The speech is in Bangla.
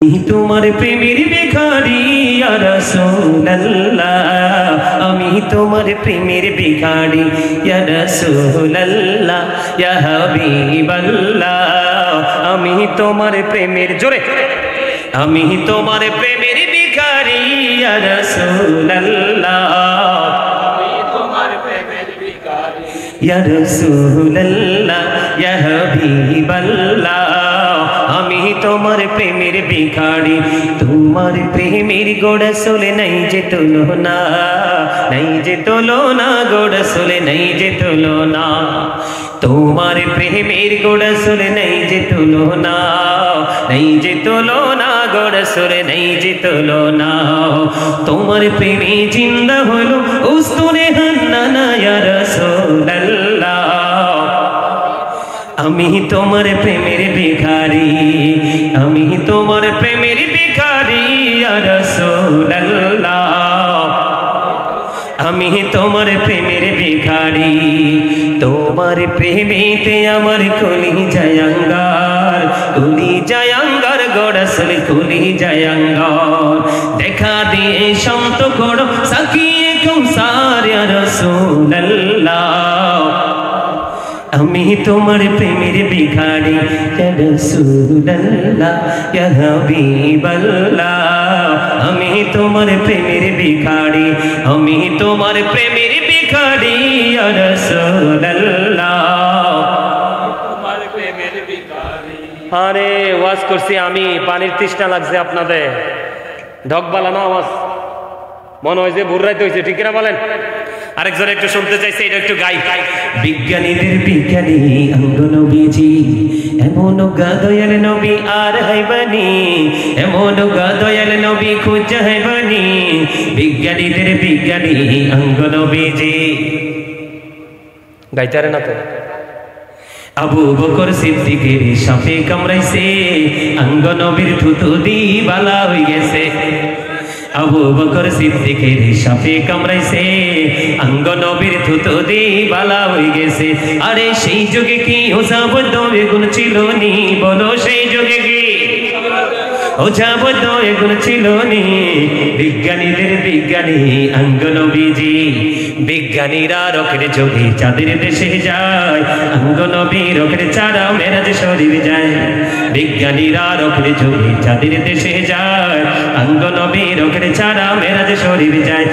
তোমার প্রেমের ভিখারি ইয়া রাসূলুল্লাহ, আমি তোমার প্রেমের ভিখারি ইয়া রাসূলুল্লাহ, ইয়া হাবিবাল্লাহ, আমি তোমার প্রেমের জোরে, আমি তোমার প্রেমের ভিখারি ইয়া রাসূলুল্লাহ, আমি তোমার প্রেমের ভিখারি ইয়া রাসূলুল্লাহ, ইয়া হাবিবাল্লাহ, আমি তোমার প্রেমের ভিখারি। তোমার প্রেমের গোড়া চলে নাই যে তুলনা, নাই যে তুলনা, গোড়া চলে নাই যে তুলনা, তোমার প্রেমের গোড়া চলে নাই যে তুলনা, নাই যে তুলনা, গোড়া চলে নাই যে তুলনা, তোমার প্রেমে জিন্দা হলো উস্তুনে হান্নানা ইয়া রাসূলুল্লাহ, আমি তোমার প্রেমের ভিখারি, আমি তোমার প্রেমের ভিখারি ইয়া রাসূলুল্লাহ, আমি তোমার প্রেমের ভিখারি। তোমার প্রেমেতে আমার কলি জায়াঙ্গার, কলি জায়াঙ্গার গড়াসল কলি জায়াঙ্গার, দেখা দিয়ে শান্ত করো সাকিয়ে কৌসার ইয়া রাসূলুল্লাহ, আমি তোমার প্রেমের ভিখারি ইয়া রাসূলুল্লাহ, ইয়া হাবিবাল্লাহ, আমি তোমার প্রেমের ভিখারি, আমি তোমার প্রেমের ভিখারি ইয়া রাসূলুল্লাহ, তোমার প্রেমের ভিখারি। আরে ওয়াজ করছি আমি, পানির তৃষ্ণা লাগছে আপনাদের, ঢকবালা না আওয়াজ মনে হয় যে ভোররাইতে হয়েছে, ঠিক না বলেন? আরেকজন একটু শুনতে চাইছে, এটা একটু গাই। বিজ্ঞানীদের বিজ্ঞানী অঙ্গ নবীজি, এমন দয়াল নবী আর হাইবানি, এমন দয়াল নবী খুঁজে হাইবানি, বিজ্ঞানীদের বিজ্ঞানী অঙ্গ নবীজি। গাইতারে না তো? আবু বকর সিদ্দিকের সাপে কামড়াইছে, অঙ্গ নবীর থুতু দি বালা হয়ে গেছে, আবু বকর সিদ্দিকের সাপে কামড়াইছে, অঙ্গ নবীর থুতু দি বালা হয়ে গেছে। আরে সেই যুগে কি ওঝাবদ্ধ এগুন ছিল নি, বলো সেই যুগে কি ওঝাবদ্ধ এগুন ছিল নি? বিজ্ঞানীদের বিজ্ঞানী অঙ্গ নবীজি, বিজ্ঞানীরা রকের যোগে চাঁদের দেশে যায়, অঙ্গ নবী রকের চারা মেরাজ শরীফ যায়, বিজ্ঞানীরা রকের যোগে চাঁদের দেশে যায়, অঙ্গ নবী রকের চারা মেরাজ শরীফ যায়।